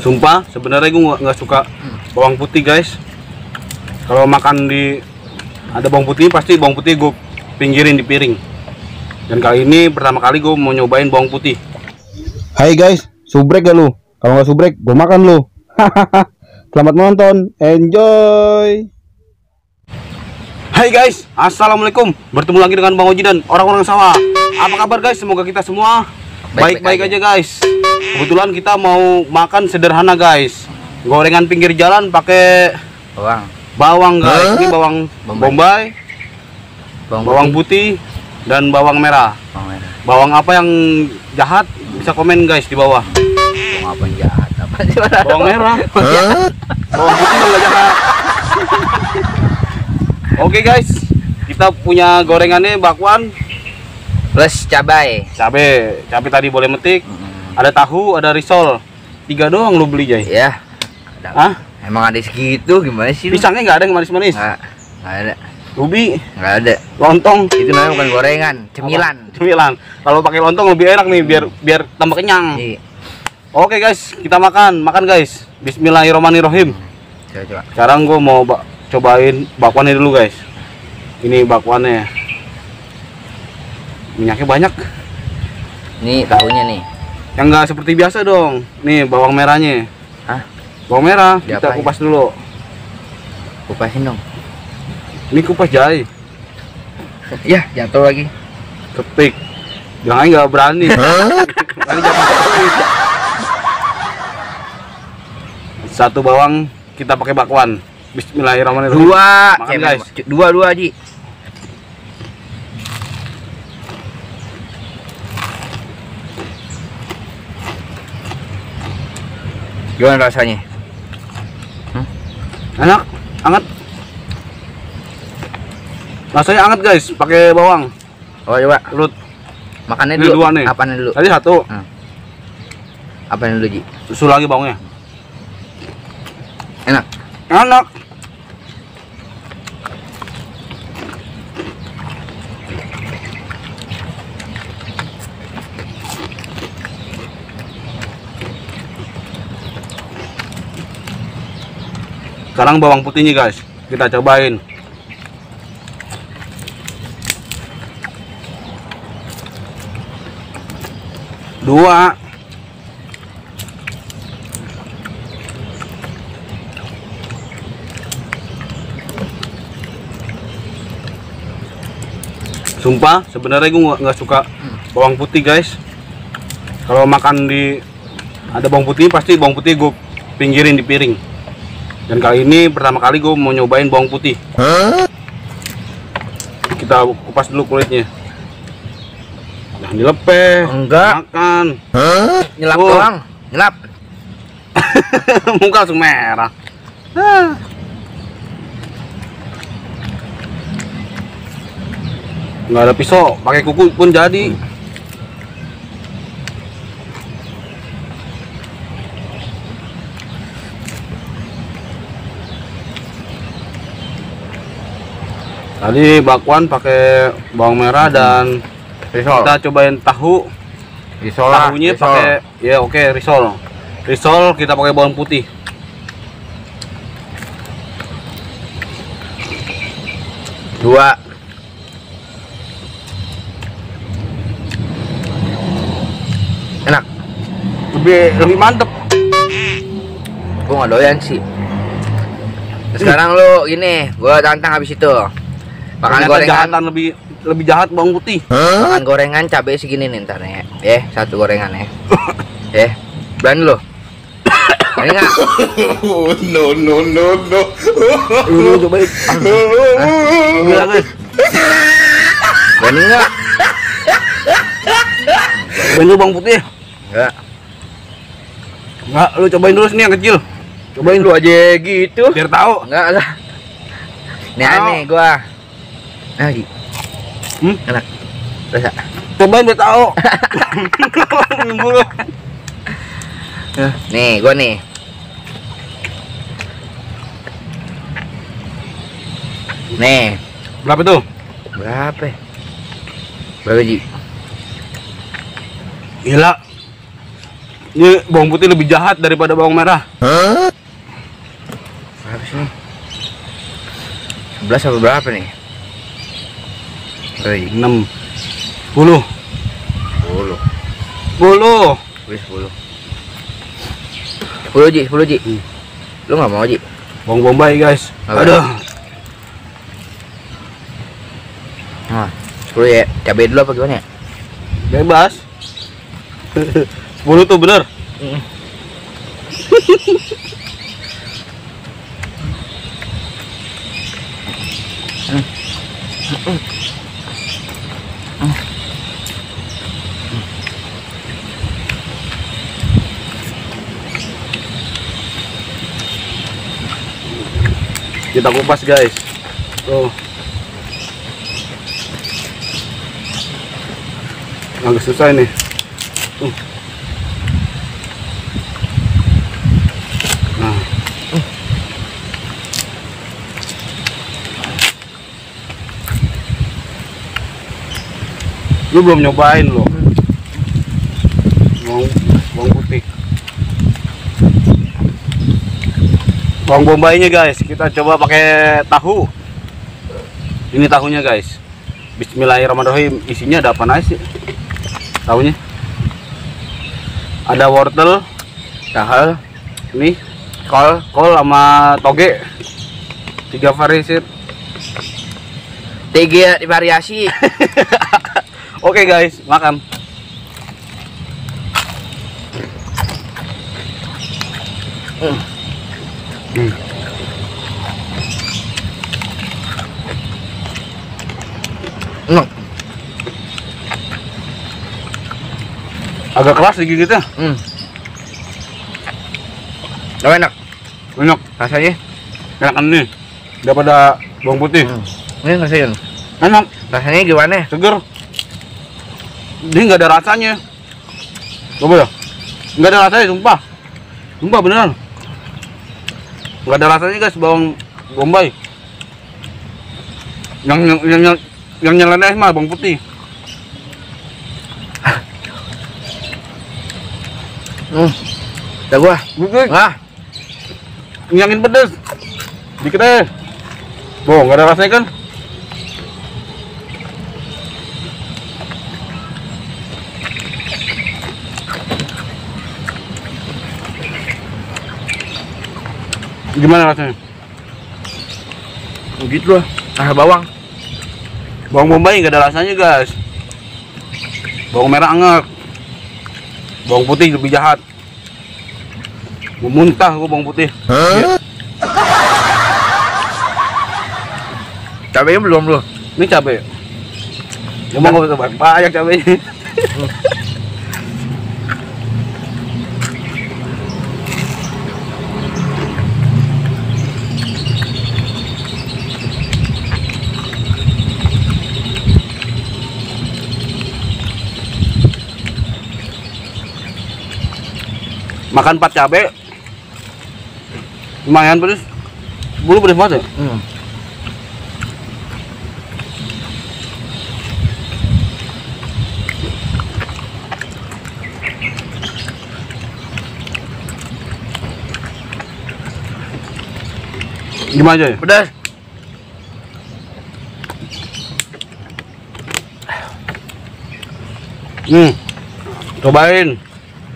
Sumpah, sebenarnya gue nggak suka bawang putih, guys. Kalau makan di ada bawang putih, pasti bawang putih gue pinggirin di piring. Dan kali ini pertama kali gue mau nyobain bawang putih. Hai guys, subrek gak lu? Kalau nggak subrek, gue makan lu. Selamat menonton, enjoy. Hai guys, assalamualaikum. Bertemu lagi dengan Bang Oji dan orang-orang sawah. Apa kabar guys? Semoga kita semua baik-baik aja guys. Kebetulan kita mau makan sederhana guys. Gorengan pinggir jalan pakai bawang guys. Ini bawang bombay, bawang putih dan bawang merah. Bawang apa yang jahat bisa komen guys di bawah. Bawang apa yang jahat? Apa sih? Bawang merah. Bawang putih nggak jahat. Oke guys, kita punya gorengannya bakwan Plus cabai. Cabe tadi boleh metik. Ada tahu, ada risol. 3 doang lu beli, Jay. Ya. Hah? Emang ada segitu, gimana sih lu? Pisangnya nggak ada yang manis-manis. Nggak ada. Ubi, Nggak ada. lontong. Itu namanya bukan gorengan, cemilan. Cemilan. Kalau pakai lontong lebih enak nih, biar tambah kenyang. Iya. Oke guys, kita makan guys. Bismillahirrahmanirrahim. Coba. Sekarang gua mau cobain bakwannya dulu guys. Ini bakwannya. Minyaknya banyak. Nih tahunya nih. Yang nggak seperti biasa dong. Nih bawang merahnya. Hah? Bawang merah kita Diapain? kupas dulu. Kupasin dong. Ini kupas Jay. Ya, jatuh lagi. Ketik. Jangan nggak berani. Kali jangan ketik. Satu bawang kita pakai bakwan. Bismillahirrahmanirrahim. Makan, guys. Dua Ji. Gimana rasanya? Enak, hangat. Rasanya hangat guys, pakai bawang. Oh coba. Lut. Makannya Ini dulu. dua nih. Apaan dulu? Tadi satu. Apaan dulu Ji? Susul lagi bawangnya. Enak. Enak. Sekarang bawang putihnya guys, kita cobain. Dua. Sumpah, sebenarnya gue nggak suka bawang putih guys. Kalau makan di ada bawang putih, pasti bawang putih gue pinggirin di piring. Dan kali ini pertama kali gue mau nyobain bawang putih. Kita kupas dulu kulitnya. Jangan dilepeh. Enggak. Makan. Nyelap doang. Nyelap. Muka langsung merah. Nggak ada pisau, pakai kuku pun jadi. Tadi bakwan pakai bawang merah dan Risol. kita cobain tahu. Risol. Tahunya pakai ya oke, risol. Risol kita pakai bawang putih. Dua. Enak. Lebih mantep. Gua nggak doyan sih. Sekarang lu gini, gua tantang habis itu. Makan Ternyata gorengan. jahatan lebih jahat bawang putih. Makan gorengan cabai segini nih ntar ya. Satu gorengan ya. Berani lu? Berani nggak? No. Lu cobain. Gila guys. Berani nggak? Cobain dulu bawang putih. Enggak. Enggak, lu cobain dulu sini yang kecil. Cobain Lu aja gitu. biar tahu. Enggak lah. Nih Mau. aneh gua. Nah, Ji. Enak. Rasa. Cobain biar tahu. Nunggu lu. Nih, gua nih. Nih. Berapa tuh? Berapa? Berapa, Ji? Gila. Ini bawang putih lebih jahat daripada bawang merah. Berapa sih nih? 11 apa berapa nih? Oi, 6 10 10. 10. Wih, 10. 10 Ji, 10 Ji. Lu nggak mau Ji? Bawang bombay guys. Apa? Aduh. Nah, 10 ya. Cabai dulu apa gimana ya? Bebas. 10 tuh bener. Kita kupas guys. Tuh. Agak susah ini. Nah. Lu belum nyobain loh. Bawang putih. Bawang bombaynya guys, kita coba pakai tahu. Ini tahunya guys. Bismillahirrahmanirrahim. Isinya ada apa nasi? Tahunya. Ada wortel, tahal, ini kol sama toge. 3 variasi. 3 variasi. Oke guys, makan. Agak keras digigitnya. Oh, enak. Enak Rasanya? enakan nih daripada bawang putih. Ini rasanya. Enak, Rasanya gimana? seger. Dia nggak ada rasanya. Coba ya, nggak ada rasanya, sumpah beneran. Nggak ada rasanya guys, bawang bombay. Yang nyeleneh mah bawang putih. Udah gua. Wah, Ngilangin pedes. Dikit aja. Boh, nggak ada rasanya kan? Gimana rasanya? begitu lah. Bawang. Bawang bombay nggak ada rasanya guys. Bawang merah anget. Bawang putih lebih jahat. Gua muntah gua bawang putih. Ya. Cabenya belum lu. Ini cabai. Cuma nggak usah banyak cabainya. Makan 4 cabai lumayan pedes. Bulu pedes banget ya? Gimana aja ya? Pedas. Cobain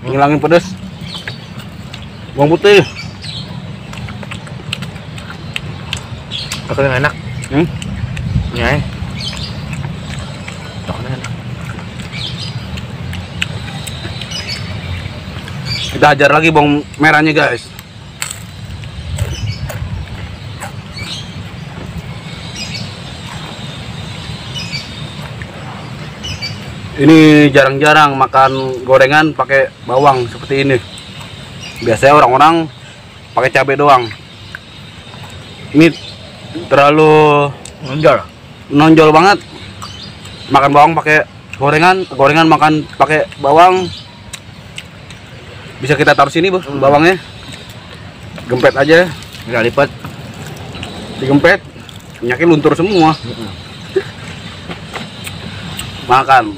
ngilangin pedes bawang putih. Pakai enak. Ya. Enak. Kita ajar lagi bawang merahnya guys. Ini jarang-jarang makan gorengan pakai bawang seperti ini. Biasanya orang-orang pakai cabai doang. Ini terlalu nonjol banget. Makan bawang pakai gorengan makan pakai bawang. Bisa kita taruh sini, Bos, bawangnya. Gempet aja. Nggak lipat. Digempet, minyaknya luntur semua. Makan.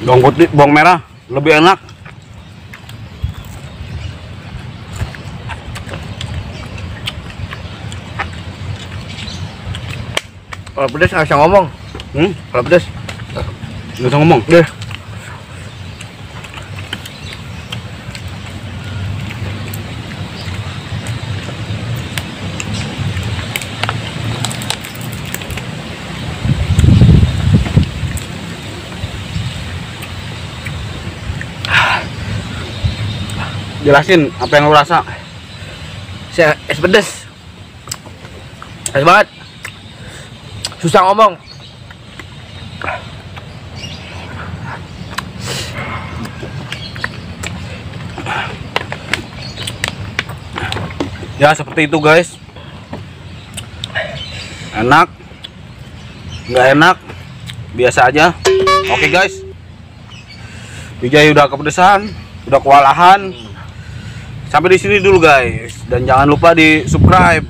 Bawang putih, bawang merah lebih enak. Kalau pedes nggak usah ngomong. Kalau pedes Nggak usah ngomong. deh. Jelasin apa yang lu rasa. Saya es pedes. Pedes banget. Susah ngomong. Ya seperti itu guys. Enak, nggak enak, biasa aja. Oke guys, Wijay udah kepedesan, udah kewalahan. Sampai di sini dulu guys, dan jangan lupa di subscribe,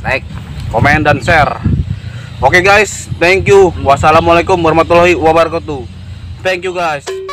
Like, komen dan share. Oke guys, thank you. Wassalamualaikum warahmatullahi wabarakatuh. Thank you guys.